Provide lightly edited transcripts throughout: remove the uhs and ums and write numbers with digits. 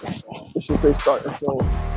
It should say start and film.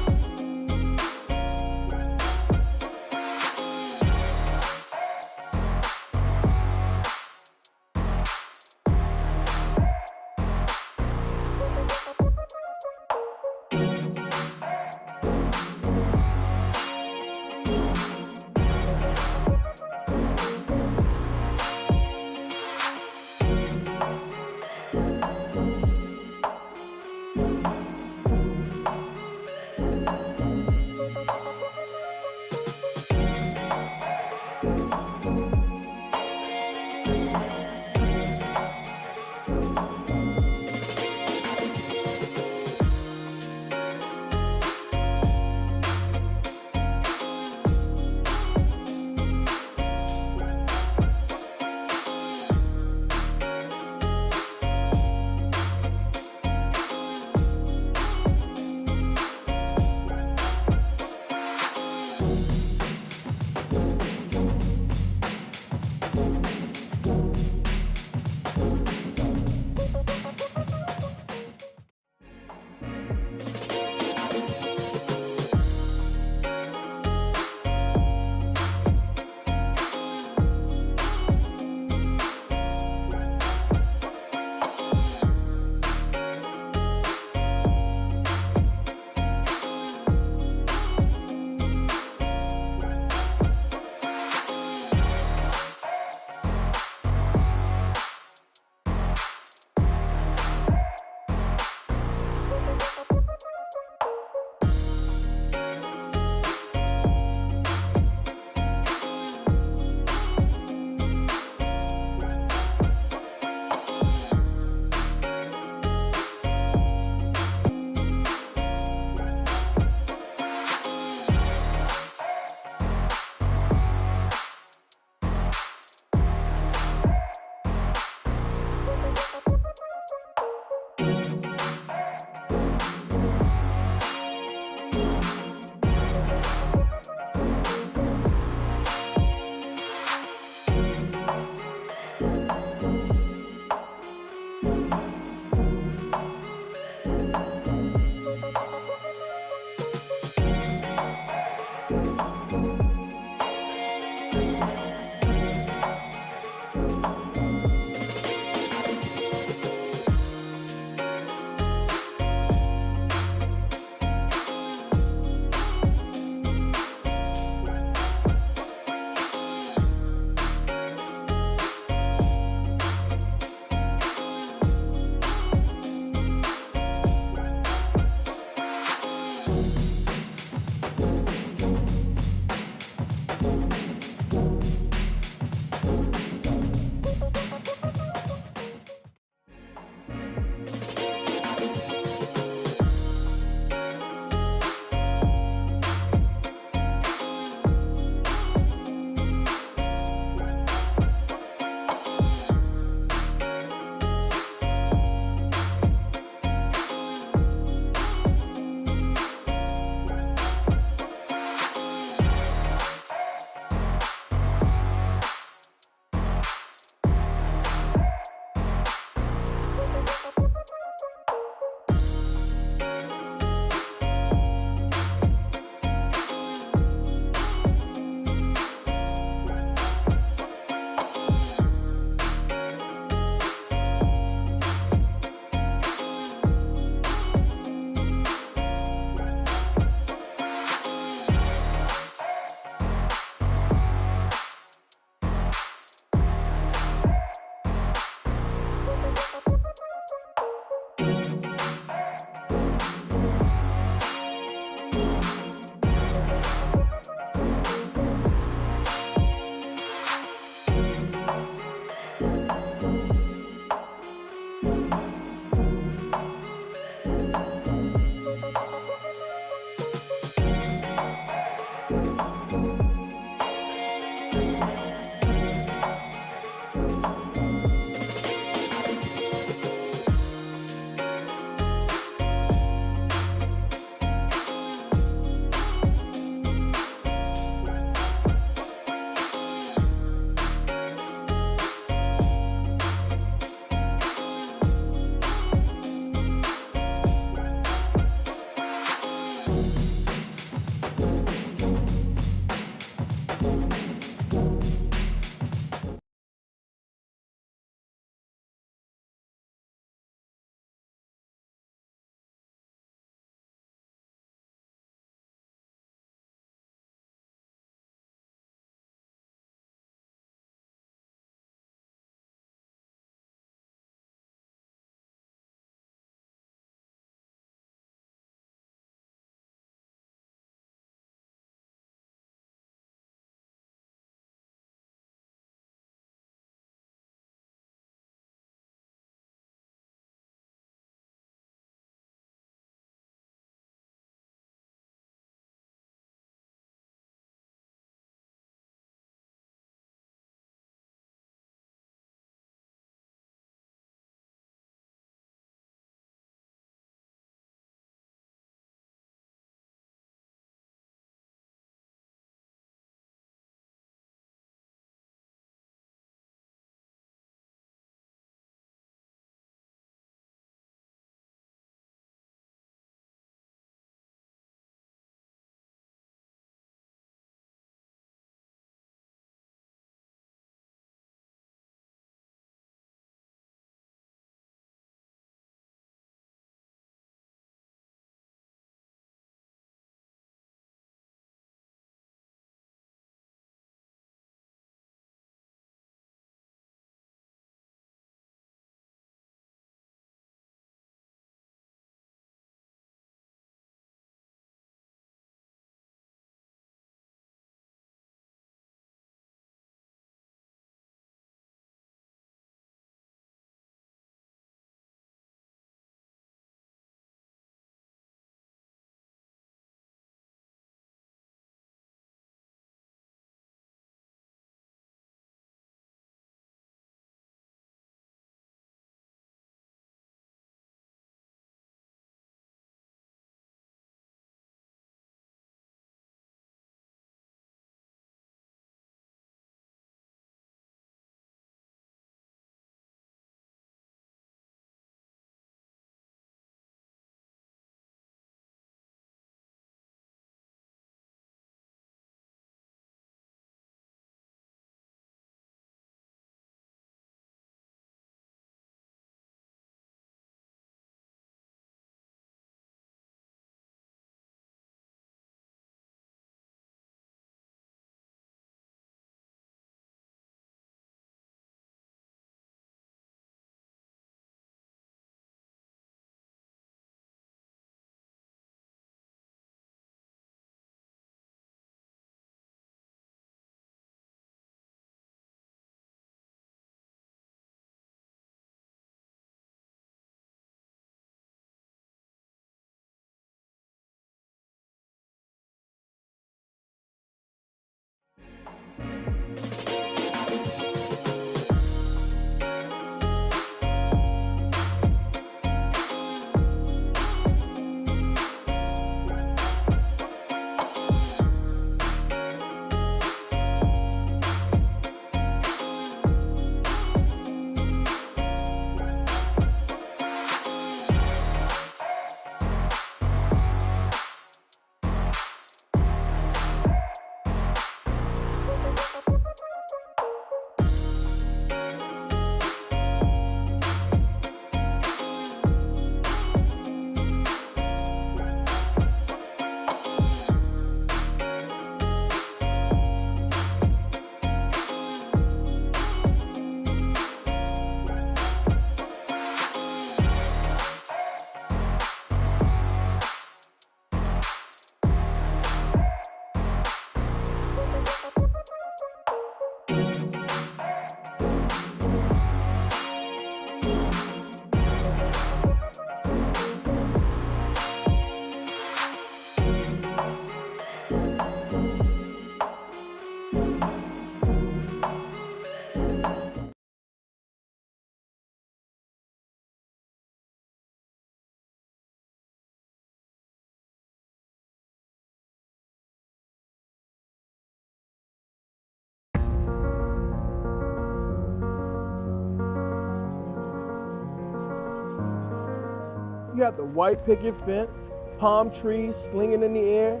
You have the white picket fence, palm trees slinging in the air,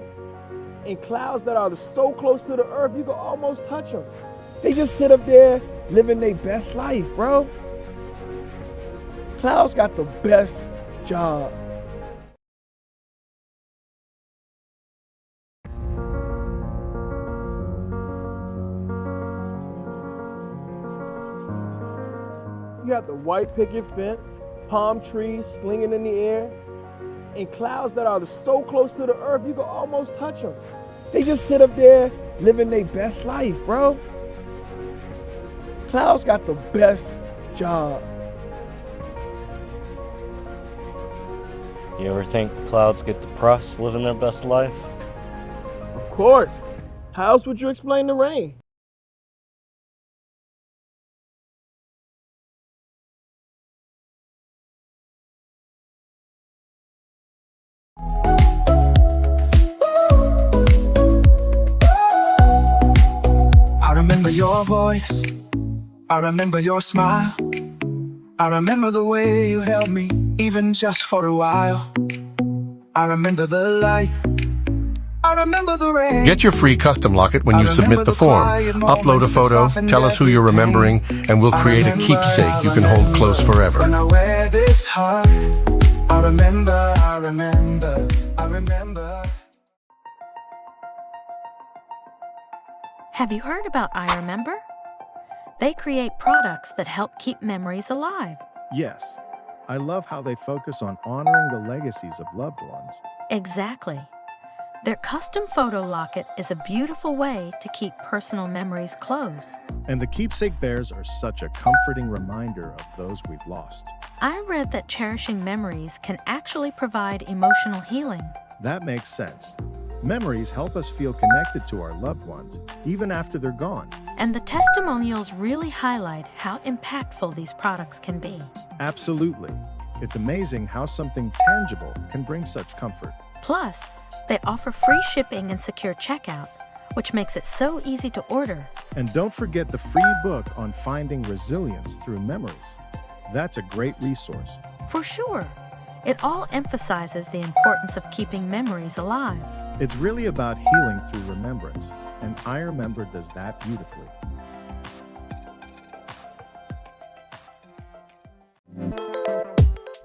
and clouds that are so close to the earth you can almost touch them. They just sit up there living their best life, bro. Clouds got the best job. You have the white picket fence, palm trees slinging in the air, and clouds that are so close to the earth you can almost touch them. They just sit up there living their best life, bro. Clouds got the best job. You ever think the clouds get depressed living their best life? Of course. How else would you explain the rain? I remember your voice, I remember your smile, I remember the way you held me, even just for a while. I remember the light, I remember the rain. Get your free custom locket when you submit the form. Upload a photo, tell us who you're remembering, and we'll create a keepsake you can hold close forever. When I wear this heart, I remember, I remember, I remember. Have you heard about iRemember? They create products that help keep memories alive. Yes, I love how they focus on honoring the legacies of loved ones. Exactly. Their custom photo locket is a beautiful way to keep personal memories close. And the keepsake bears are such a comforting reminder of those we've lost. I read that cherishing memories can actually provide emotional healing. That makes sense. Memories help us feel connected to our loved ones, even after they're gone. And the testimonials really highlight how impactful these products can be. Absolutely. It's amazing how something tangible can bring such comfort. Plus, they offer free shipping and secure checkout, which makes it so easy to order. And don't forget the free book on finding resilience through memories. That's a great resource. For sure. It all emphasizes the importance of keeping memories alive. It's really about healing through remembrance, and iRemember does that beautifully.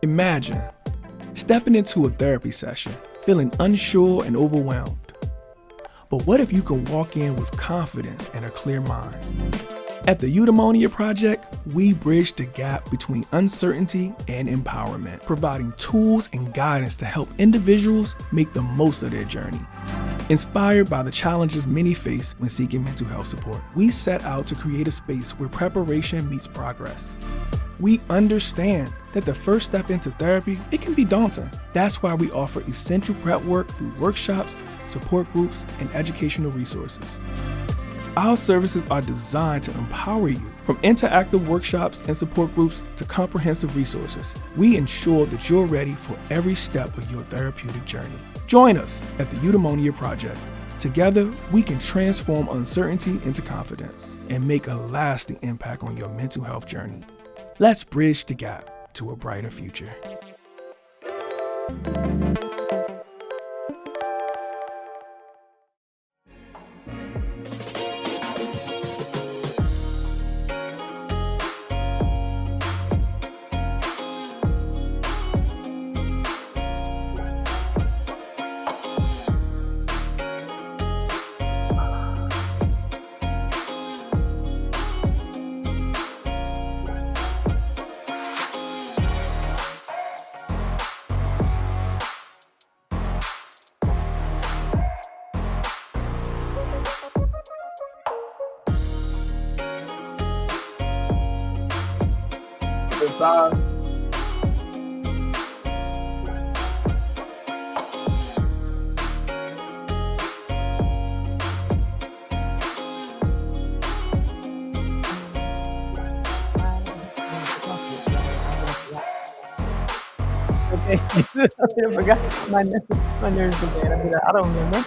Imagine stepping into a therapy session, feeling unsure and overwhelmed. But what if you can walk in with confidence and a clear mind? At the Eudaimonia Project, we bridge the gap between uncertainty and empowerment, providing tools and guidance to help individuals make the most of their journey. Inspired by the challenges many face when seeking mental health support, we set out to create a space where preparation meets progress. We understand that the first step into therapy, it can be daunting. That's why we offer essential prep work through workshops, support groups, and educational resources. Our services are designed to empower you. From interactive workshops and support groups to comprehensive resources, we ensure that you're ready for every step of your therapeutic journey. Join us at the Eudaimonia Project. Together, we can transform uncertainty into confidence and make a lasting impact on your mental health journey. Let's bridge the gap to a brighter future. Goodbye. Okay, I forgot my nerves are bad. I don't remember.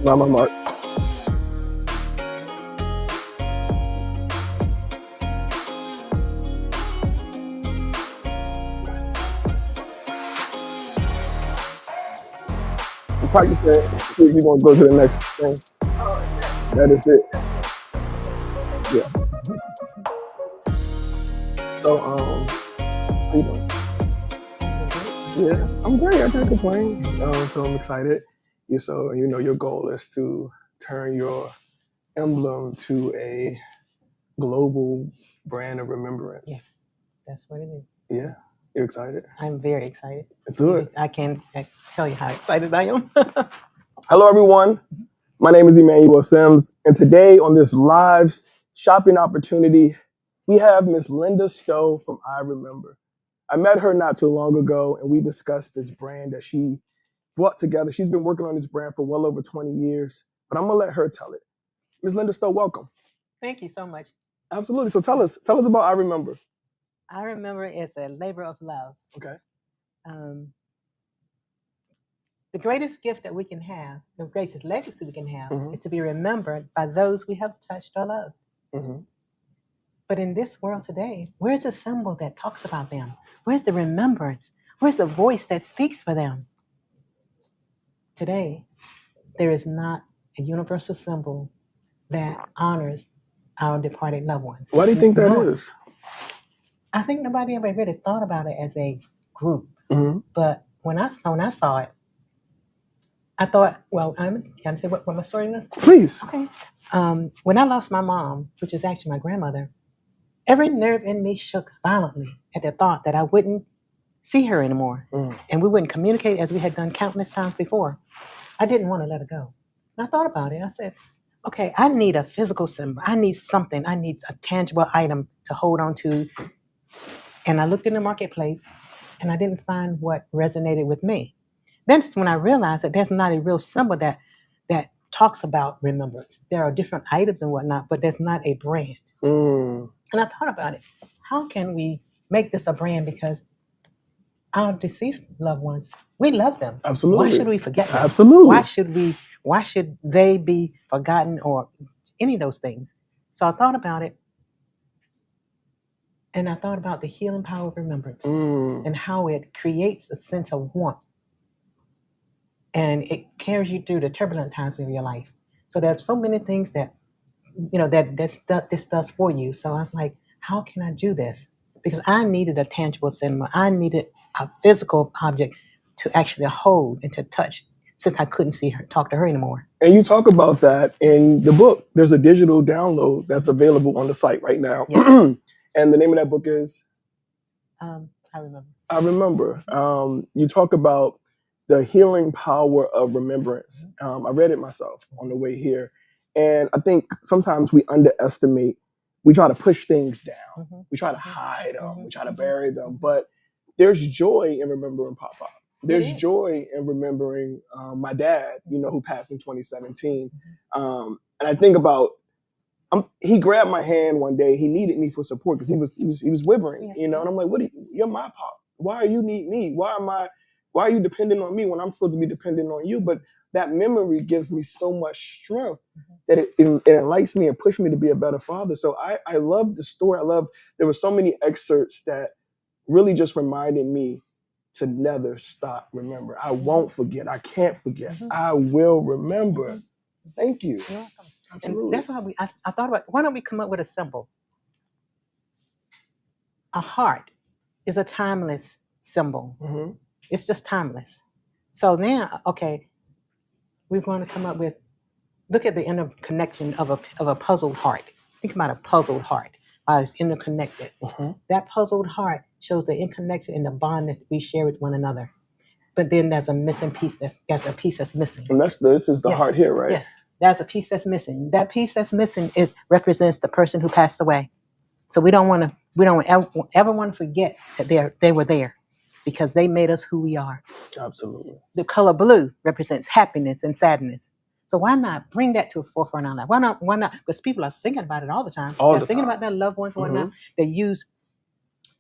Not my mark. Practice it. See if you're gonna go to the next thing. That is it. Yeah. So how you doing? Yeah, I'm great. I can't complain. So I'm excited. So your goal is to turn your emblem to a global brand of remembrance. Yes, that's what it is. Yeah, you're excited. I'm very excited. Good. I can't tell you how excited I am. Hello, everyone. My name is Emmanuel Sims, and today on this live shopping opportunity, we have Miss Linda Stowe from iRemember. I met her not too long ago, and we discussed this brand that she brought together. She's been working on this brand for well over 20 years, but I'm gonna let her tell it. Ms. Linda Stowe, welcome. Thank you so much. Absolutely. So tell us about iRemember. iRemember is a labor of love. Okay. The greatest gift that we can have, the greatest legacy we can have, Mhm. is to be remembered by those we have touched or loved. Mm-hmm. But in this world today, where's the symbol that talks about them? Where's the remembrance? Where's the voice that speaks for them? Today, there is not a universal symbol that honors our departed loved ones. Why do you think that No. is? I think nobody ever really thought about it as a group. Mm-hmm. But when I saw it, I thought, well, can I say what my story was? Please. Okay. When I lost my mom, which is actually my grandmother, every nerve in me shook violently at the thought that I wouldn't see her anymore. And we wouldn't communicate as we had done countless times before. I didn't want to let her go. And I thought about it. I said, okay, I need a physical symbol. I need something. I need a tangible item to hold on to. And I looked in the marketplace and I didn't find what resonated with me. Then when I realized that there's not a real symbol that talks about remembrance. There are different items and whatnot, but there's not a brand. And I thought about it. How can we make this a brand? Because our deceased loved ones, we love them. Absolutely. Why should we forget them? Absolutely. Why should they be forgotten or any of those things? So I thought about it. And I thought about the healing power of remembrance and how it creates a sense of warmth. And it carries you through the turbulent times of your life. So there's so many things that, this does for you. So I was like, how can I do this? Because I needed a tangible symbol. I needed a physical object to actually hold and to touch, since I couldn't see her, talk to her anymore. And you talk about that in the book. There's a digital download that's available on the site right now. Yes. And the name of that book is? iRemember. You talk about the healing power of remembrance. I read it myself on the way here. And I think sometimes we underestimate, we try to push things down. We try to hide them. We try to bury them. But there's joy in remembering Papa. There's joy in remembering my dad, who passed in 2017. And I think about, he grabbed my hand one day. He needed me for support because he was wavering, and I'm like, you're my pop. Why are you need me? Why are you dependent on me when I'm supposed to be dependent on you? But that memory gives me so much strength that it enlightens me and pushes me to be a better father. So I love the story. There were so many excerpts that really just reminded me to never stop remember. I won't forget. I can't forget. I will remember. Thank you. You're welcome. Absolutely. And that's why I thought about, why don't we come up with a symbol? A heart is a timeless symbol. It's just timeless. So now, okay, we're going to come up with, look at the interconnection of a puzzled heart. Think about a puzzled heart. It's interconnected. That puzzled heart shows the interconnection and the bond that we share with one another. But then there's a missing piece. That's a piece that's missing. And this is the heart here, right? Yes. There's a piece that's missing. That piece that's missing represents the person who passed away. So we don't ever want to forget that they were there, because they made us who we are. Absolutely. The color blue represents happiness and sadness. So why not bring that to the forefront of our life? Why not? Because people are thinking about it all the time. They're thinking about their loved ones and whatnot. They use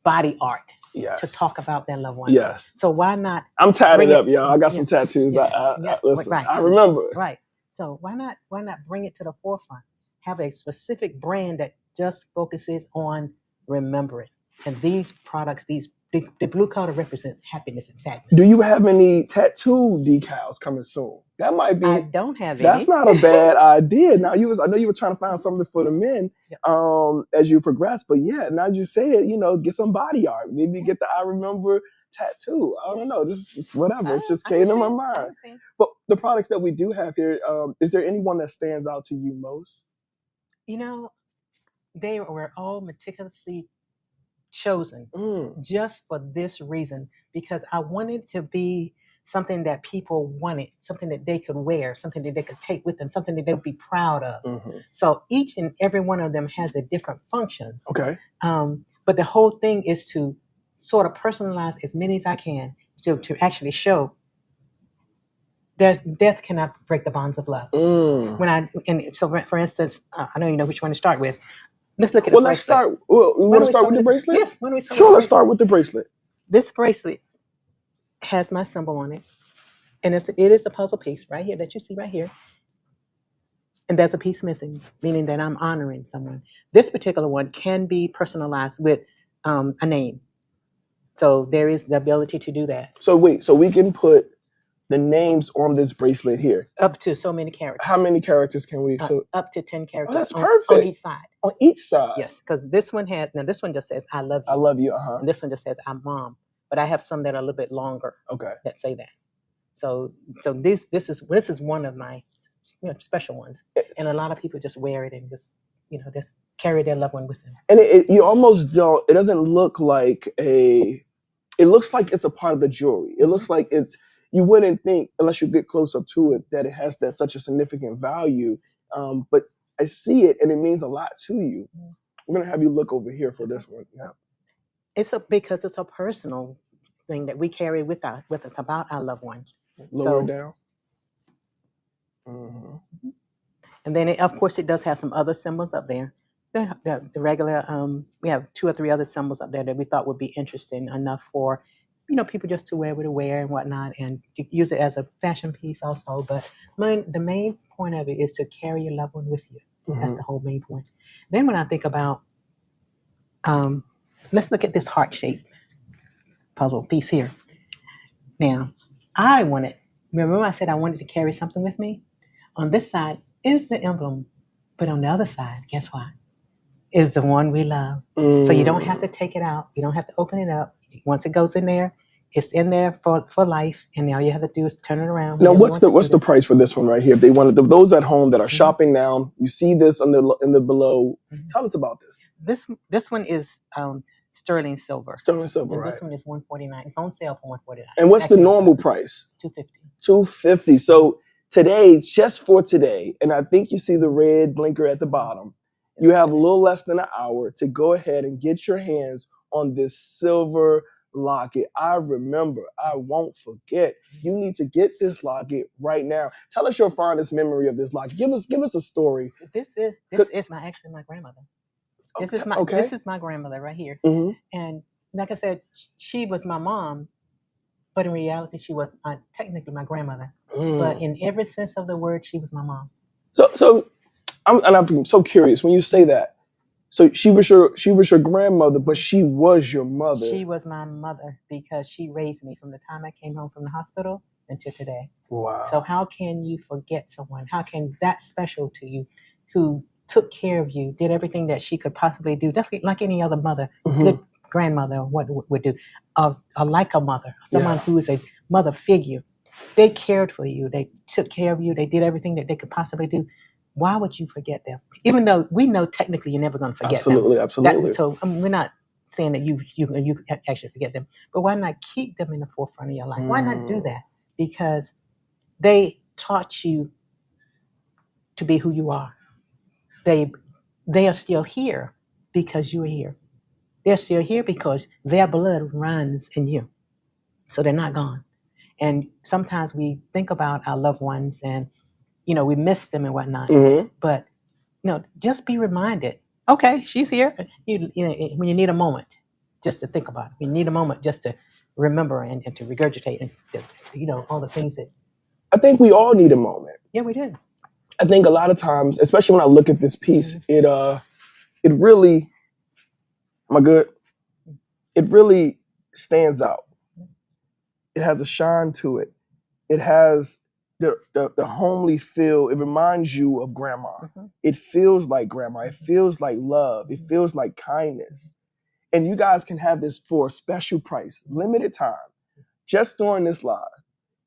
body art to talk about their loved ones. Yes. So why not? I'm tatted up, y'all. I got some tattoos. Listen, right. I remember. Right. So why not bring it to the forefront? Have a specific brand that just focuses on remembering. And these products, the blue color represents happiness and sadness. Do you have any tattoo decals coming soon? That might be. I don't have That's any. not a bad idea. Now I know you were trying to find something for the men, as you progress. But yeah, now you say it, get some body art. Maybe get the iRemember tattoo. I don't know, just whatever. It just came to my mind. But the products that we do have here, is there anyone that stands out to you most? They were all meticulously chosen just for this reason, because I wanted to be something that people wanted, something that they could wear, something that they could take with them, something that they would be proud of. So each and every one of them has a different function. Okay. But the whole thing is to sort of personalize as many as I can to actually show that death cannot break the bonds of love. For instance, I know you know which one to start with. Let's look at the bracelet. Start. Well, we want to start with the bracelet? Yes. Sure, let's start with the bracelet. This bracelet has my symbol on it. And it is a puzzle piece right here that you see right here. And there's a piece missing, meaning that I'm honoring someone. This particular one can be personalized with a name. So there is the ability to do that. So we can put the names on this bracelet here. Up to so many characters. How many characters can we? Up to 10 characters. Oh, that's perfect. On each side. On each side. Yes, because this one just says I love you. I love you. And this one just says I'm mom. But I have some that are a little bit longer. Okay. That say that. So this is one of my special ones, and a lot of people just wear it and just carry their loved one with them. And you almost don't. It doesn't look like It looks like it's a part of the jewelry. It looks like it's. You wouldn't think unless you get close up to it that it has such a significant value. But I see it, and it means a lot to you. I'm gonna have you look over here for this one. Yeah. Because it's a personal thing that we carry with us about our loved ones. Lower down. Mm-hmm. And then, of course, it does have some other symbols up there. The regular, we have 2 or 3 other symbols up there that we thought would be interesting enough for, people just to wear and whatnot, and to use it as a fashion piece also. But the main point of it is to carry your loved one with you. Mm-hmm. That's the whole main point. Then when I think about, let's look at this heart-shaped puzzle piece here. Now, remember I said I wanted to carry something with me? On this side is the emblem, but on the other side, guess what? Is the one we love. So you don't have to take it out. You don't have to open it up. Once it goes in there, it's in there for life, and all you have to do is turn it around. Now, what's the price for this one right here? If they wanted those at home that are shopping now, you see this in the below. Mm-hmm. Tell us about this. This one is sterling silver. Sterling silver, right? This one is $149. It's on sale for $149. And what's the normal price? $250. $250. So today, just for today, and I think you see the red blinker at the bottom. You have a little less than an hour to go ahead and get your hands on this silver locket. I remember, I won't forget. You need to get this locket right now. Tell us your fondest memory of this locket. Give us a story. This is actually my grandmother. This is my grandmother right here. Mm-hmm. And like I said, she was my mom, but in reality, she was technically my grandmother. But in every sense of the word, she was my mom. So I'm so curious when you say that. So she was your grandmother, but she was your mother. She was my mother because she raised me from the time I came home from the hospital until today. Wow. So how can you forget someone? How can that special to you, who took care of you, did everything that she could possibly do? That's like any other mother, mm-hmm. good grandmother would do, like a mother, someone who is a mother figure. They cared for you. They took care of you. They did everything that they could possibly do. Why would you forget them? Even though we know technically you're never going to forget them. Absolutely. So we're not saying that you actually forget them, but why not keep them in the forefront of your life? Why not do that? Because they taught you to be who you are. They are still here because you are here. They're still here because their blood runs in you. So they're not gone. And sometimes we think about our loved ones and we miss them and whatnot. Mm-hmm. But just be reminded. Okay, she's here. When you need a moment, just to think about it. You need a moment just to remember and to regurgitate and all the things that. I think we all need a moment. Yeah, we do. I think a lot of times, especially when I look at this piece, it really, am I good? It really stands out. It has a shine to it. It has the homely feel. It reminds you of grandma. It feels like grandma. It feels like love. It feels like kindness. And you guys can have this for a special price, limited time. Just during this live,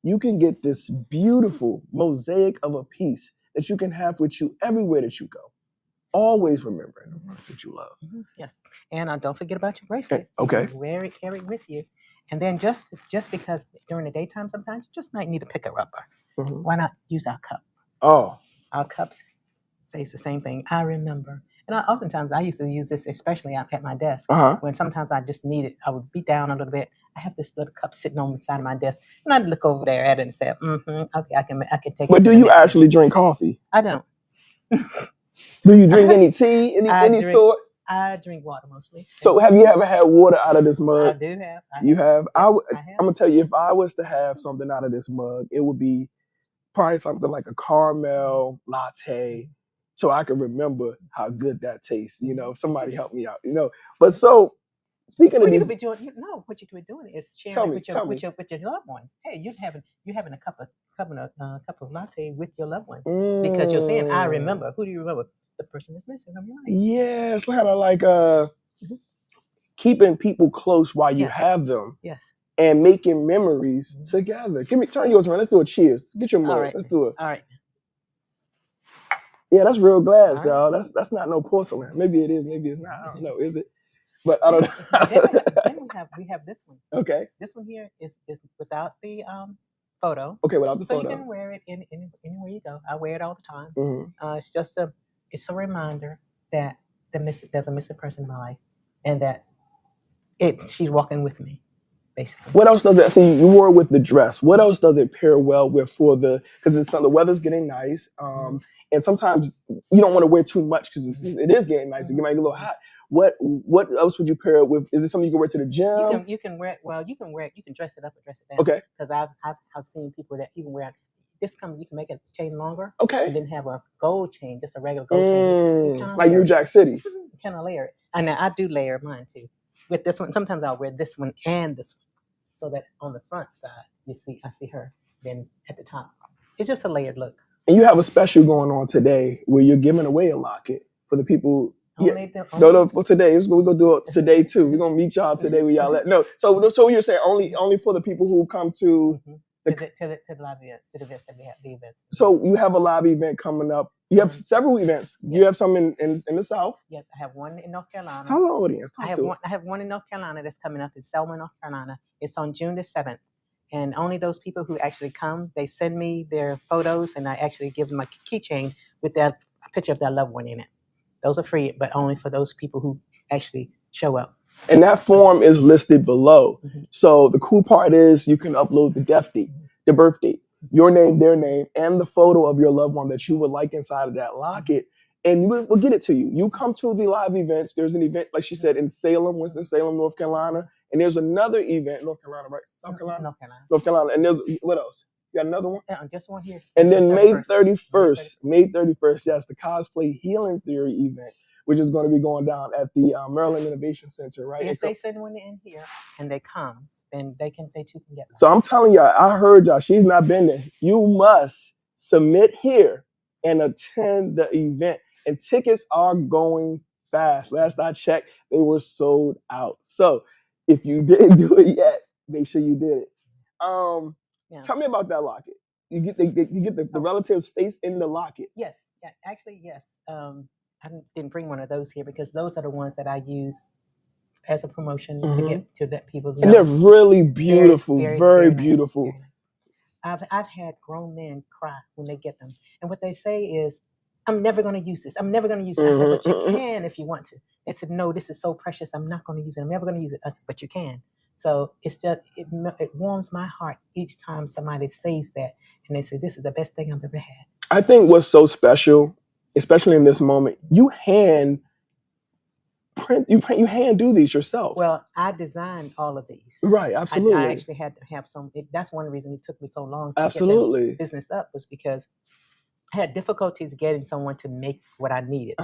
you can get this beautiful mosaic of a piece that you can have with you everywhere that you go. Always remembering the ones that you love. Yes. And don't forget about your bracelet. Okay. Carry it with you. And then just because during the daytime sometimes you just might need to pick a rubber. Why not use our cup? Oh. Our cup says the same thing. I remember. And oftentimes I used to use this, especially at my desk, when sometimes I just needed, I would be down a little bit. I have this little cup sitting on the side of my desk, and I'd look over there at it and say, okay, I can take it. But do you actually drink coffee? I don't. Do you drink any tea, any sort? I drink water mostly. So have you ever had water out of this mug? I do have. You have? Yes, I'm I have. going to tell you, if I was to have something out of this mug, it would be probably something like a caramel latte, so I can remember how good that tastes. You know, somebody help me out. You know, but so speaking of these, what you could be doing is sharing with your loved ones. Hey, you having a cup of latte with your loved one because you're saying, I remember. Who do you remember? The person that's missing from your life. Yeah, it's kind of like keeping people close while you have them. Yes. And making memories together. Turn yours around. Let's do a cheers. Get your mug. All right. Let's do it. All right. Yeah, that's real glass, y'all. That's not no porcelain. Maybe it is. Maybe it's not. I don't know. Is it? But I don't know. Then we have this one. Okay. This one here is without the photo. Okay, without the photo. So you can wear it anywhere you go. I wear it all the time. It's a reminder that there's a missing person in my life, and that she's walking with me. Basically. What else does it? See, you wore it with the dress. What else does it pair well with because the weather's getting nice, and sometimes you don't want to wear too much because it is getting nice. It might get a little hot. What else would you pair it with? Is it something you can wear to the gym? You can wear it. Well, you can wear it. You can dress it up or dress it down. Okay. Because I've seen people that even wear this. You can make a chain longer. Okay. And then have a gold chain, just a regular gold chain. Like New Jack City. Kind of layer it, and I do layer mine too. With this one, sometimes I'll wear this one and this one, so that on the front side I see her. Then at the top, it's just a layered look. And you have a special going on today where you're giving away a locket for the people. No, for today. We're gonna do it today too. We're gonna meet y'all today where y'all at. No, so you're saying only for the people who come to the live events, the events that we have, the events. So you have a live event coming up. You have several events. Yes. You have some in the South. Yes, I have one in North Carolina. Tell the audience. I have one in North Carolina that's coming up in Selma, North Carolina. It's on June the 7th. And only those people who actually come, they send me their photos, and I actually give them a keychain with a picture of their loved one in it. Those are free, but only for those people who actually show up. And that form is listed below. So the cool part is you can upload the death date, the birth date, your name, their name, and the photo of your loved one that you would like inside of that locket. And we'll get it to you. You come to the live events. There's an event, like she said, in Winston-Salem, North Carolina. And there's another event in North Carolina, right? South Carolina? North Carolina. And there's, what else? You got another one? Yeah, just one here. And then May 31st, yes, the Cosplay Healing Theory event, which is going to be going down at the Maryland Innovation Center, right? If they send one in here and they come, then they too can get one. So I'm telling y'all, I heard y'all, she's not been there. You must submit here and attend the event. And tickets are going fast. Last I checked, they were sold out. So if you didn't do it yet, make sure you did it. Tell me about that locket. You get the relative's face in the locket. Yes, actually, yes. I didn't bring one of those here because those are the ones that I use as a promotion to let people know. And they're really beautiful, very beautiful. Nice, very nice. I've had grown men cry when they get them, and what they say is, "I'm never going to use this. I'm never going to use it." I said, "But you can if you want to." They said, "No, this is so precious. I'm not going to use it. I'm never going to use it." I said, "But you can." So it's just it warms my heart each time somebody says that, and they say, "This is the best thing I've ever had." I think what's so special, especially in this moment, you hand do these yourself. Well, I designed all of these. Right, absolutely. I actually had to have some. That's one reason it took me so long to absolutely get the business up, was because I had difficulties getting someone to make what I needed.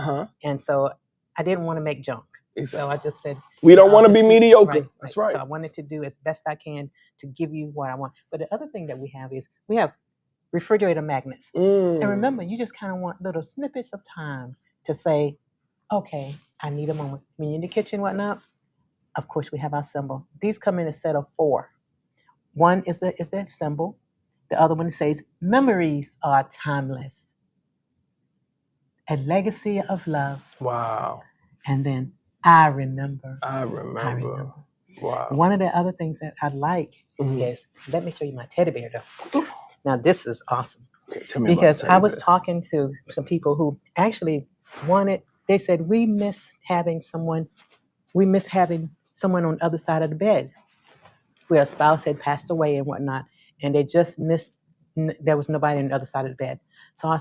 And so I didn't want to make junk. Exactly. So I just said, we don't want to be just mediocre. right, That's right. So I wanted to do as best I can to give you what I want. But the other thing that we have is we have refrigerator magnets. And remember, you just kind of want little snippets of time to say, okay, I need a moment. When you're in the kitchen, whatnot, of course, we have our symbol. These come in a set of 4. One is the symbol. The other one says, memories are timeless. A legacy of love. Wow. And then I remember. I remember. Wow. One of the other things that I like is, let me show you my teddy bear though. Now this is awesome. Okay, tell me because about the I was teddy bear. talking to some people who actually they said, we miss having someone on the other side of the bed where a spouse had passed away and whatnot. And they just missed, there was nobody on the other side of the bed. So I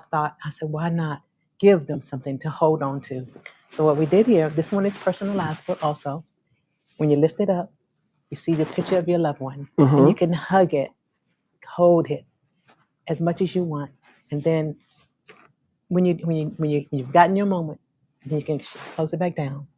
said, why not give them something to hold on to? So what we did here, this one is personalizable also. When you lift it up, you see the picture of your loved one, and you can hug it, hold it as much as you want. And then when you've gotten your moment, then you can close it back down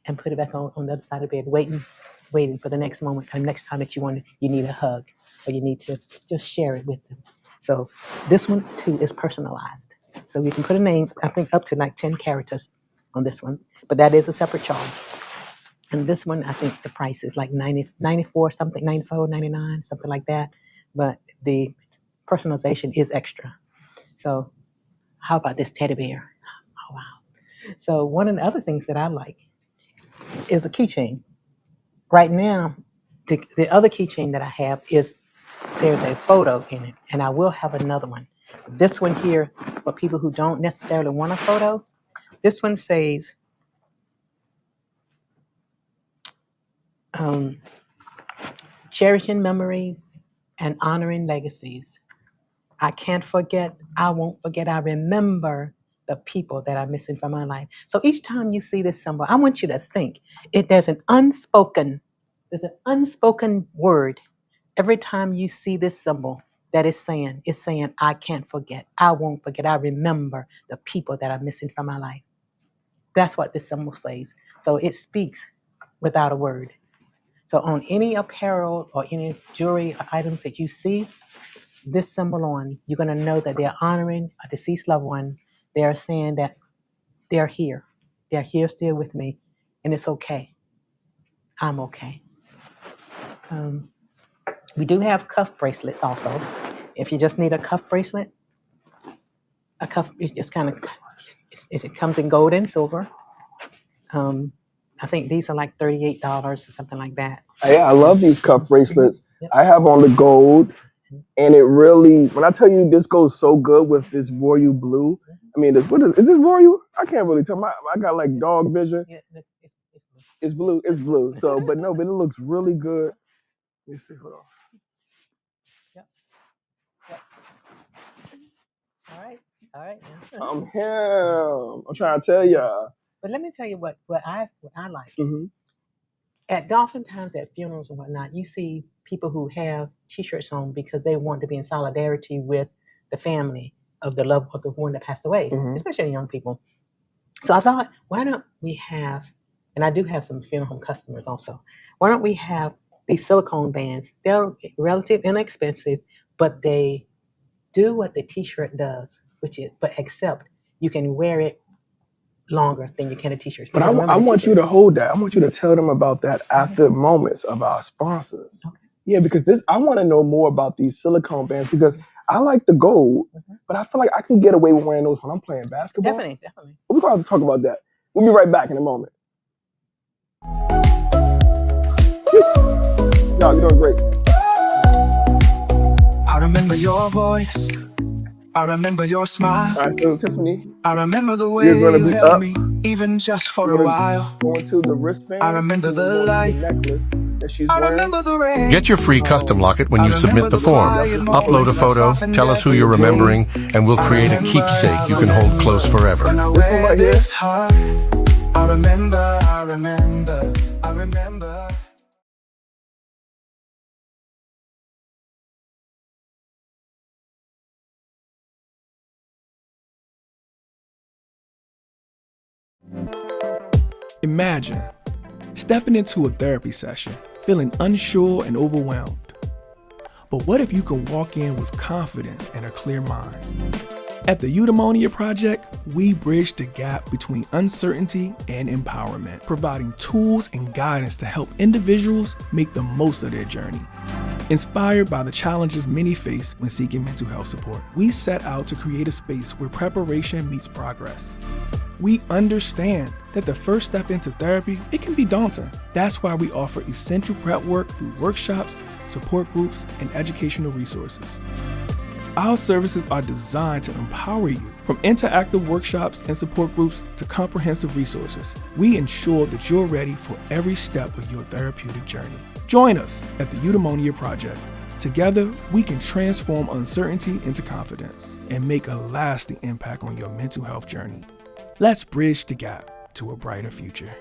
and put it back on the other side of the bed, waiting for the next moment, or next time that you need a hug, or you need to just share it with them. So this one too is personalized. So you can put a name, I think up to like 10 characters on this one, but that is a separate charge. And this one, I think the price is like $94 something, $94, $99, something like that. But the personalization is extra. So how about this teddy bear? Oh, wow. So one of the other things that I like is a keychain. Right now, the other keychain that I have is, there's a photo in it, and I will have another one. This one here, for people who don't necessarily want a photo, this one says, cherishing memories and honoring legacies. I can't forget, I won't forget, I remember the people that are missing from my life. So each time you see this symbol, I want you to think, there's an unspoken word every time you see this symbol that is saying, I can't forget, I won't forget, I remember the people that are missing from my life. That's what this symbol says. So it speaks without a word. So on any apparel or any jewelry items that you see this symbol on, you're going to know that they're honoring a deceased loved one. They are saying that they're here. They're here still with me, and it's okay. I'm okay. We do have cuff bracelets also. If you just need a cuff bracelet, it comes in gold and silver. I think these are like $38 or something like that. Yeah, I love these cuff bracelets. Yep. I have on the gold, and it really, when I tell you this goes so good with this royal blue. I mean, is this royal? I can't really tell. I got like dog vision. Yeah, It's blue. It's blue. So, but it looks really good. Let me see. Hold on. Yep. All right. Yeah. I'm him. I'm trying to tell y'all. But let me tell you what I like. At oftentimes at funerals and whatnot, you see people who have T-shirts on because they want to be in solidarity with the family of the one that passed away, especially young people. So I thought, why don't we have, and I do have some funeral home customers also, why don't we have these silicone bands? They're relatively inexpensive, but they do what the T-shirt does, except you can wear it longer than you can a T-shirt. But I want you to hold that. I want you to tell them about that after moments of our sponsors. Okay. Yeah, because I want to know more about these silicone bands, because I like the gold, but I feel like I can get away with wearing those when I'm playing basketball. Definitely. But we're going to have to talk about that. We'll be right back in a moment. Y'all, you're doing great. I remember your voice. I remember your smile. All right, so Tiffany, I remember the way you're going to you be held up. me, even just for a while. Going to the wristband. I remember the light. The necklace that she's I wearing. remember the rain. Get your free custom locket when you submit the form. Upload a photo, tell us who you're remembering, and we'll create a keepsake you can hold close forever. When I wear this heart, I remember. Imagine stepping into a therapy session, feeling unsure and overwhelmed. But what if you can walk in with confidence and a clear mind? At the Eudaimonia Project, we bridge the gap between uncertainty and empowerment, providing tools and guidance to help individuals make the most of their journey. Inspired by the challenges many face when seeking mental health support, we set out to create a space where preparation meets progress. We understand that the first step into therapy, it can be daunting. That's why we offer essential prep work through workshops, support groups, and educational resources. Our services are designed to empower you. From interactive workshops and support groups to comprehensive resources, we ensure that you're ready for every step of your therapeutic journey. Join us at the Eudaimonia Project. Together, we can transform uncertainty into confidence and make a lasting impact on your mental health journey. Let's bridge the gap to a brighter future.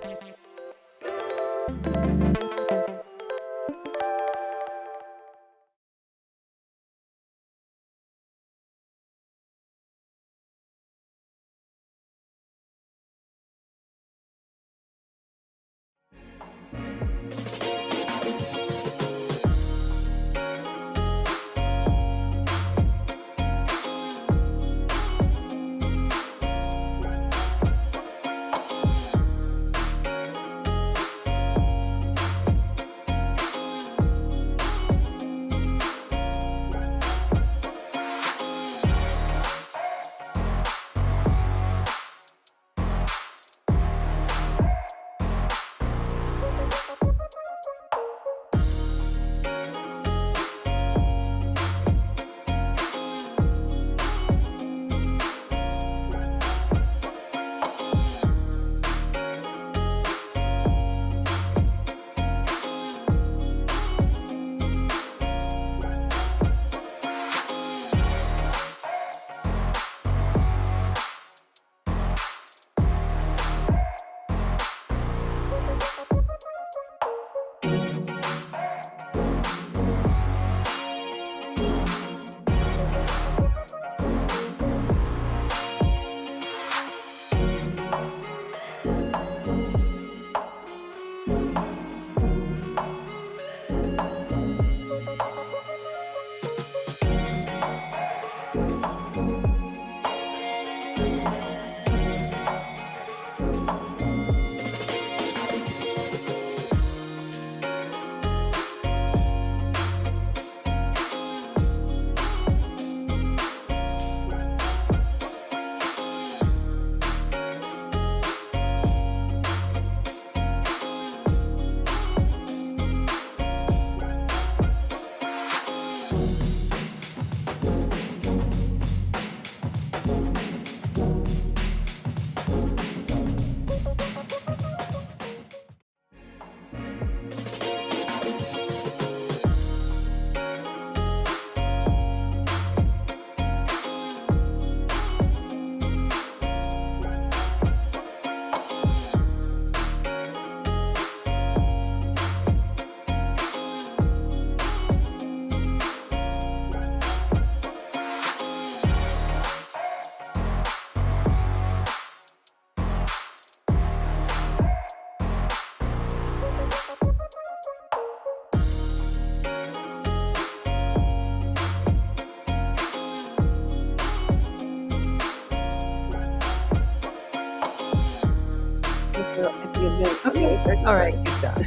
Okay. All right. Good job.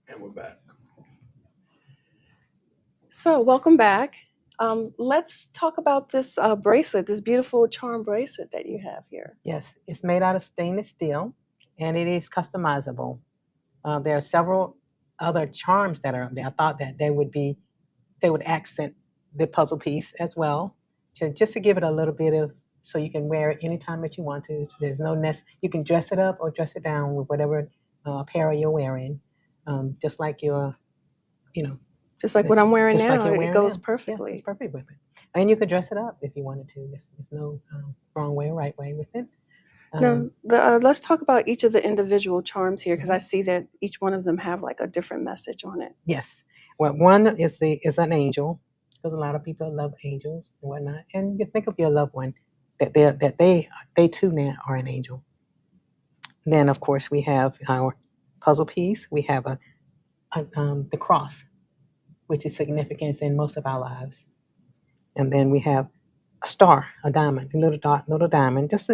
And we're back. So, welcome back. Let's talk about this bracelet, this beautiful charm bracelet that you have here. Yes, it's made out of stainless steel, and it is customizable. There are several other charms that are there. I thought that they would accent the puzzle piece as well, just to give it a little bit of, so you can wear it anytime that you want to. So there's no you can dress it up or dress it down with whatever apparel you're wearing, just like your, Just like what I'm wearing just like now, you're it wearing goes now. perfectly. Yeah, it's perfect with it. And you could dress it up if you wanted to. There's no wrong way or right way with it. Now, let's talk about each of the individual charms here, because I see that each one of them have like a different message on it. Yes. Well, one is an angel, because a lot of people love angels and whatnot. And you think of your loved one, that they too now are an angel. Then of course we have our puzzle piece. We have the cross, which is significance in most of our lives. And then we have a star, a diamond, a little diamond, just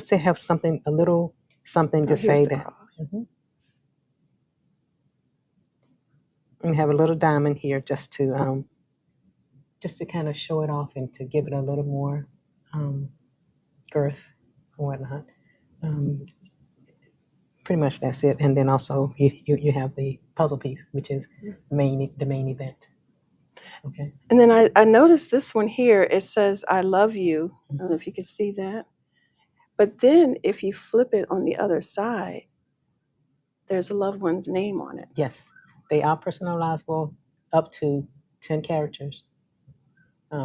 to have something, a little something to Oh, here's say the that. cross. Mhm. And have a little diamond here just to kind of show it off and to give it a little more girth and whatnot. Um, Pretty much that's it. And then also you have the puzzle piece, which is the main event. Okay. And then I noticed this one here. It says, I love you. I don't know if you can see that. But then if you flip it on the other side, there's a loved one's name on it. Yes, they are personalizable up to 10 characters.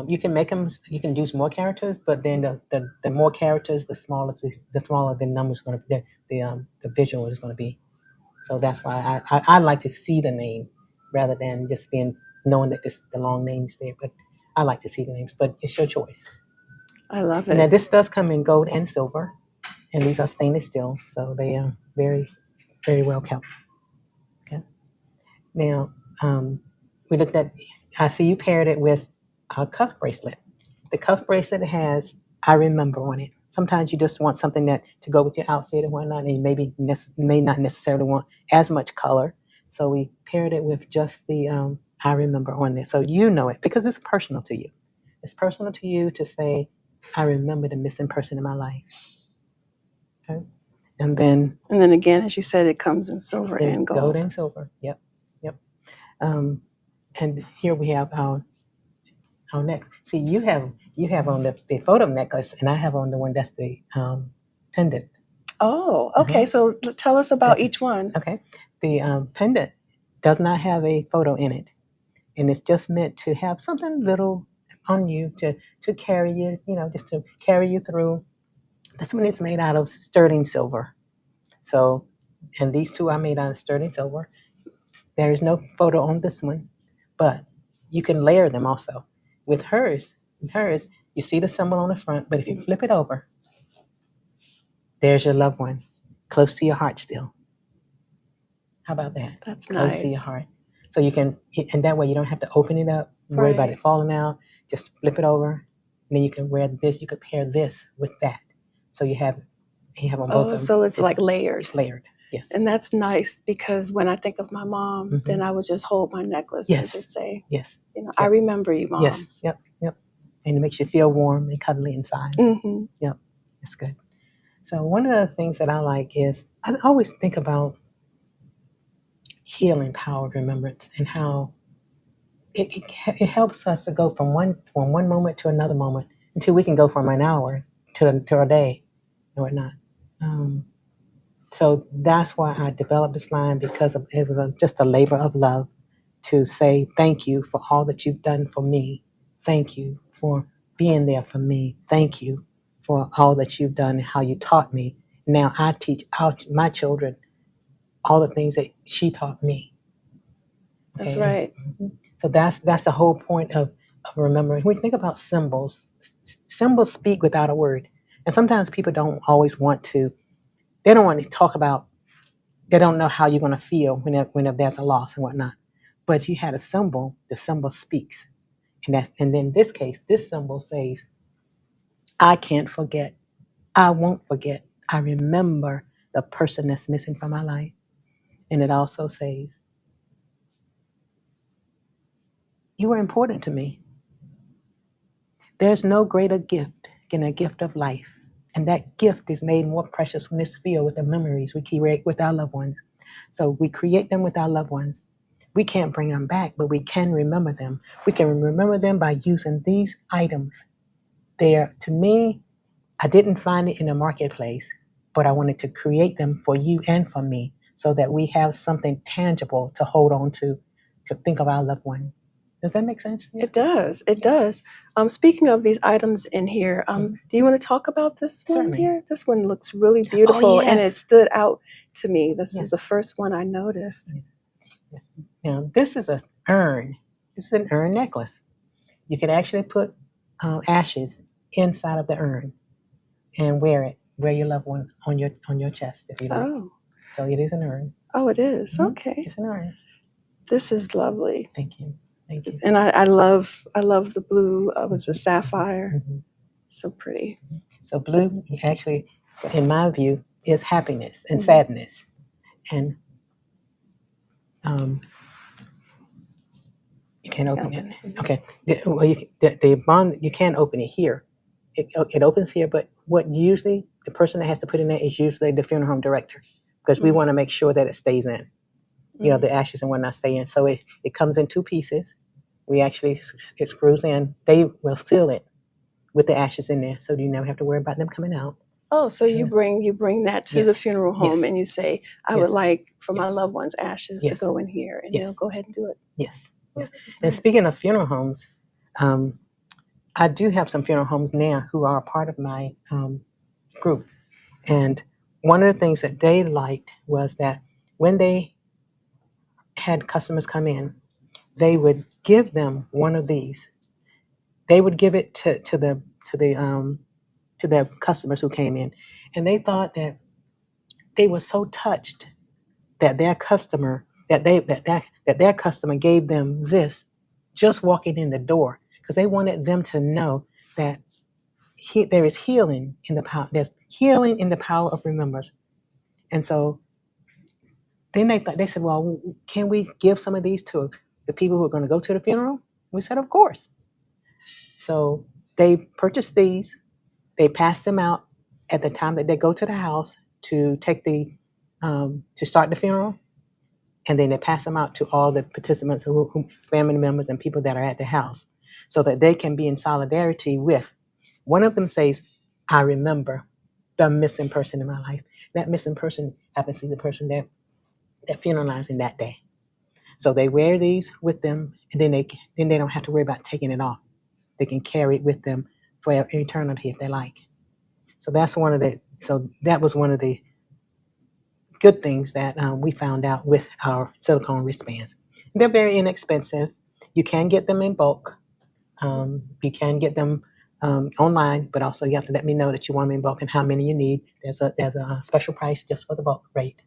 You can make them. You can use more characters, but then the more characters, the smaller the number's going to be. The visual is going to be. So that's why I like to see the name rather than just knowing that the long name is there. But I like to see the names. But it's your choice. I love And now it. this does come in gold and silver, and these are stainless steel, so they are very, very well kept. Okay. Now, we looked at, I see you paired it with a cuff bracelet. The cuff bracelet has I remember on it. Sometimes you just want something that to go with your outfit and whatnot, and you may not necessarily want as much color. So we paired it with just the I remember on there. So you know it because it's personal to you. It's personal to you to say, I remember the missing person in my life. Okay. And then Again, as you said, it comes in silver and gold. gold and silver. Yep. Yep. And here we have our neck. See, you have on the photo necklace, and I have on the one that's the pendant. Oh, okay. So tell us about each one. Okay. The pendant does not have a photo in it, and it's just meant to have something little on you to carry you, just to carry you through. This one is made out of sterling silver. So, and these two are made out of sterling silver. There is no photo on this one, but you can layer them also. With hers, you see the symbol on the front, but if you flip it over, there's your loved one, close to your heart still. How about that? That's Close to your heart. So you can, and that way you don't have to open it up, worry about it falling out. Just flip it over, and then you can wear this. You could pair this with that. So you have on both of them. So it's like layered. It's layered. Yes. And that's nice because when I think of my mom, then I would just hold my necklace and just say, I remember you, Mom. Yes. Yep. And it makes you feel warm and cuddly inside. Mm-hmm. Yep. It's good. So one of the things that I like is I always think about healing power of remembrance and how it helps us to go from one moment to another moment until we can go from an hour to a day and whatnot. So that's why I developed this line, because it was just a labor of love to say thank you for all that you've done for me. Thank you for being there for me. Thank you for all that you've done and how you taught me. Now I teach my children all the things that she taught me. Okay? That's right. So that's the whole point of remembering. When we think about symbols, symbols speak without a word. And sometimes people don't always want to. They don't want to talk about, they don't know how you're going to feel when there's a loss and whatnot. But you had a symbol, the symbol speaks. And then in this case, this symbol says, I can't forget. I won't forget. I remember the person that's missing from my life. And it also says, you were important to me. There's no greater gift than a gift of life. And that gift is made more precious when it's filled with the memories we create with our loved ones. So we create them with our loved ones. We can't bring them back, but we can remember them. We can remember them by using these items. They're, to me, I didn't find it in the marketplace, but I wanted to create them for you and for me so that we have something tangible to hold on to think of our loved one. Does that make sense? It does. It does. Speaking of these items in here, do you want to talk about this one Certainly. here? This one looks really beautiful, and it yes. stood out to me. This Yes. is the first one I noticed. Now, this is an urn. This is an urn necklace. You can actually put ashes inside of the urn. and wear it. Wear your loved one on your chest if you like. Oh, So it is an urn. oh, it is. Mhm. Okay. It's an urn. This is lovely. Thank you. Thank you. And I love the blue. It's a sapphire. Mhm. So pretty. So blue, actually, in my view, is happiness and Mhm. sadness. And you can't open it. Okay. The bond, you can't open it here. It opens here, but what usually the person that has to put in there is usually the funeral home director, because we want to make sure that it stays in. You know, the ashes and whatnot stay in. So it comes in two pieces. It screws in. They will seal it with the ashes in there, so you never have to worry about them coming out. Oh, so you bring that to the Yes. funeral home, Yes. and you say, I Yes. would like for my Yes. loved one's ashes Yes. to go in here, and they'll Yes. go ahead and do it. Yes. Oh, Yes. this is And nice. speaking of funeral homes, I do have some funeral homes now who are a part of my group. And one of the things that they liked was that when they had customers come in, they would give them one of these. They would give it to their customers who came in, and they thought that they were so touched that their customer that their customer gave them this just walking in the door, because they wanted them to know that there is healing in the power. There's healing in the power of remembrance. And so then they said, well, can we give some of these to the people who are going to go to the funeral? We said, of course. So they purchased these. They pass them out at the time that they go to the house to take to start the funeral, and then they pass them out to all the participants, who family members and people that are at the house, so that they can be in solidarity with. One of them says, "I remember the missing person in my life." That missing person happens to be the person that funeralizing that day. So they wear these with them, and then they don't have to worry about taking it off. They can carry it with them for eternity if they like. So that was one of the good things that we found out with our silicone wristbands. They're very inexpensive. You can get them in bulk. You can get them online, but also you have to let me know that you want them in bulk and how many you need. There's a special price just for the bulk rate,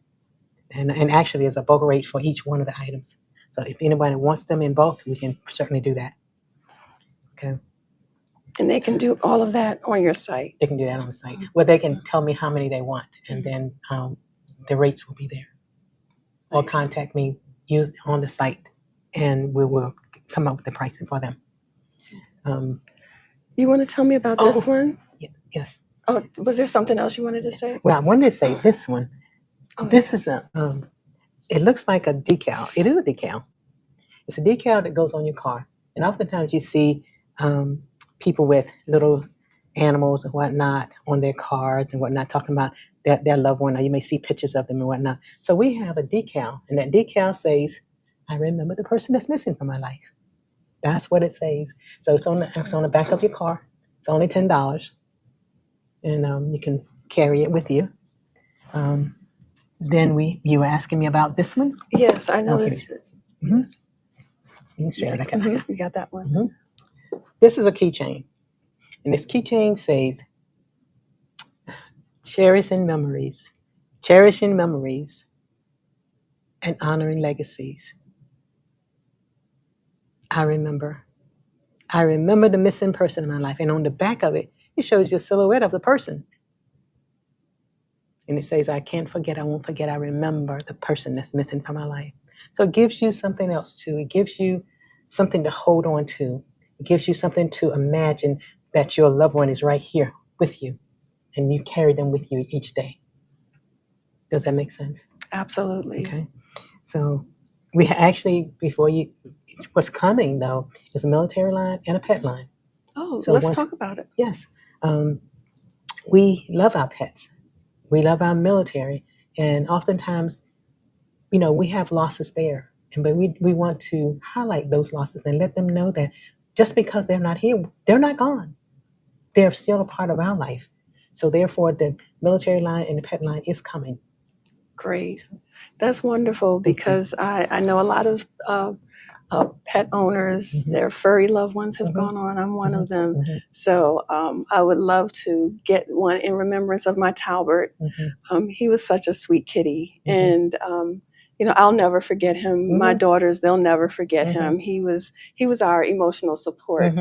and actually there's a bulk rate for each one of the items. So if anybody wants them in bulk, we can certainly do that. Okay. And they can do all of that on your site. They can do that on the site. Well, they can tell me how many they want, and then the rates will be there. Or Nice. contact me on the site, and we will come up with the pricing for them. You want to tell me about this one? Yes. Oh, was there something else you wanted to say? Well, I wanted to say this one. Oh, This is it looks like a decal. It is a decal. It's a decal that goes on your car. And oftentimes you see people with little animals and whatnot on their cars and whatnot, talking about their loved one, or you may see pictures of them and whatnot. So we have a decal, and that decal says, "I remember the person that's missing from my life." That's what it says. So it's on the back of your car. It's only $10, and you can carry it with you. Then you were asking me about this one. Yes, I noticed this. Mhm. You can share Yes, it. we got that one. Mhm. This is a keychain, and this keychain says, cherishing memories, and honoring legacies. I remember the missing person in my life. And on the back of it, it shows you a silhouette of the person. And it says, I can't forget, I won't forget, I remember the person that's missing from my life. So it gives you something else too. It gives you something to hold on to. It gives you something to imagine that your loved one is right here with you, and you carry them with you each day. Does that make sense? Absolutely. Okay. So we actually, what's coming though is a military line and a pet line. Oh, So let's talk about it. Yes. We love our pets. We love our military. And oftentimes, we have losses there. But we want to highlight those losses and let them know that just because they're not here, they're not gone. They're still a part of our life. So therefore, the military line and the pet line is coming. Great. That's wonderful, because I know a lot of pet owners, their furry loved ones have gone on. I'm one of them. So I would love to get one in remembrance of my Talbert. He was such a sweet kitty. And, I'll never forget him. My daughters, they'll never forget him. He was our emotional support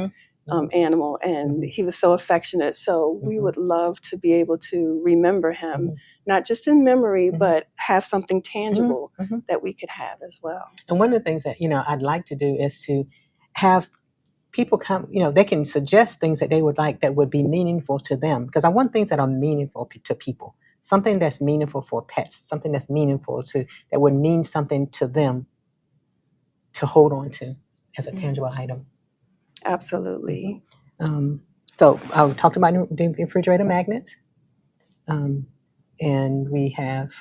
animal, and he was so affectionate. So we would love to be able to remember him, not just in memory, but have something tangible that we could have as well. And one of the things that, I'd like to do is to have people come, they can suggest things that they would like that would be meaningful to them. Because I want things that are meaningful to people. Something that's meaningful for pets, something that's meaningful that would mean something to them to hold on to as a tangible item. Absolutely. So I talked about the refrigerator magnets. And we have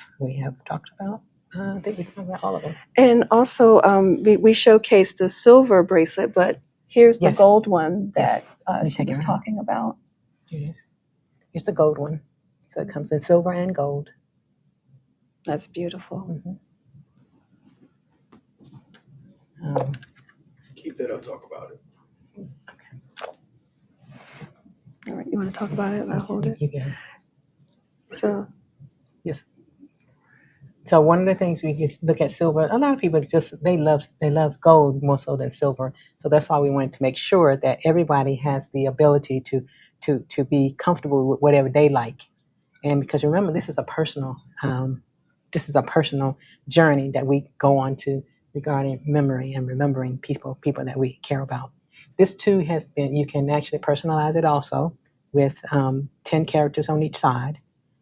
talked about, I think we talked about all of them. And also, we showcased the silver bracelet, but here's the gold one that she was talking about. Here's the gold one. So it comes in silver and gold. That's beautiful. Keep that up, talk about it. All right, you want to talk about it and I'll hold it? You can. So, yes. So one of the things we just look at silver, a lot of people they love gold more so than silver. So that's why we wanted to make sure that everybody has the ability to be comfortable with whatever they like. And because remember, this is a personal journey that we go on to regarding memory and remembering people that we care about. This too you can actually personalize it also with 10 characters on each side.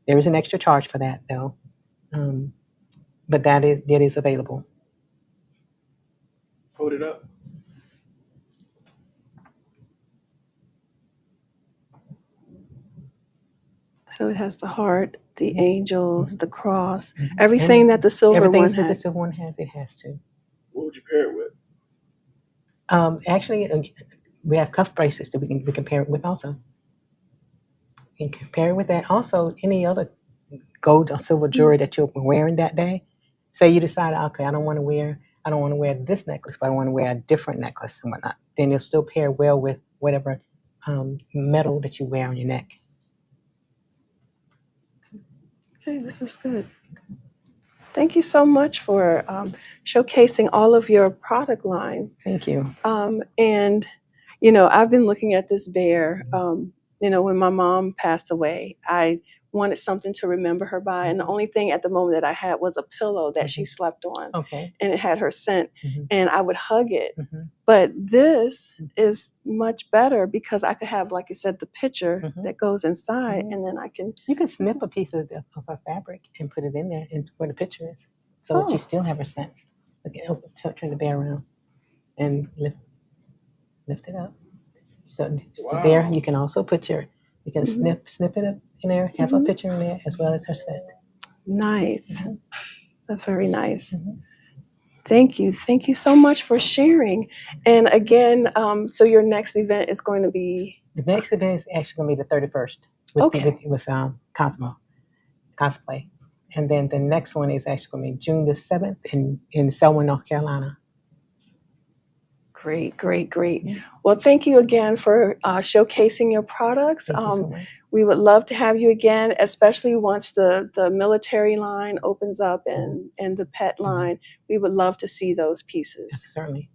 There is an extra charge for that though. But that is available. Hold it up. So it has the heart, the angels, the cross, everything that the silver one has. Everything that the silver one has, it has to. What would you pair it with? Actually, we have cuff bracelets that we can pair it with also. You can pair it with that. Also, any other gold or silver jewelry that you're wearing that day. Say you decide, okay, I don't want to wear this necklace, but I want to wear a different necklace and whatnot. Then you'll still pair well with whatever metal that you wear on your neck. Okay, this is good. Thank you so much for showcasing all of your product lines. Thank you. And, I've been looking at this bear. When my mom passed away, I wanted something to remember her by. And the only thing at the moment that I had was a pillow that she slept on. Okay. And it had her scent. And I would hug it. But this is much better because I could have, like you said, the picture that goes inside. And then You can snip a piece of her fabric and put it in there and where the picture is. So that you still have her scent. Okay, turn the bear around and lift it up. So there you can also put you can snip it up in there, have a picture in there as well as her scent. Nice. That's very nice. Thank you. Thank you so much for sharing. And again, so your next event is going to be? The next event is actually going to be the 31st with Cosmo Cosplay. And then the next one is actually going to be June the 7th in Selma, North Carolina. Great. Well, thank you again for showcasing your products. Thank you so much. We would love to have you again, especially once the military line opens up and the pet line. We would love to see those pieces. Certainly.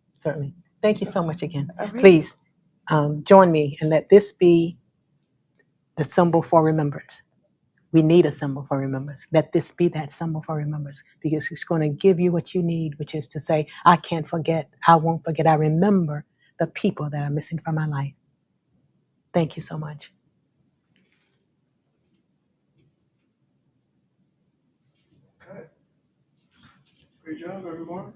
Thank you so much again. Right. Please join me and let this be the symbol for remembrance. We need a symbol for remembrance. Let this be that symbol for remembrance because it's going to give you what you need, which is to say, I can't forget, I won't forget, I remember the people that are missing from my life. Thank you so much. Okay. Great job, everyone.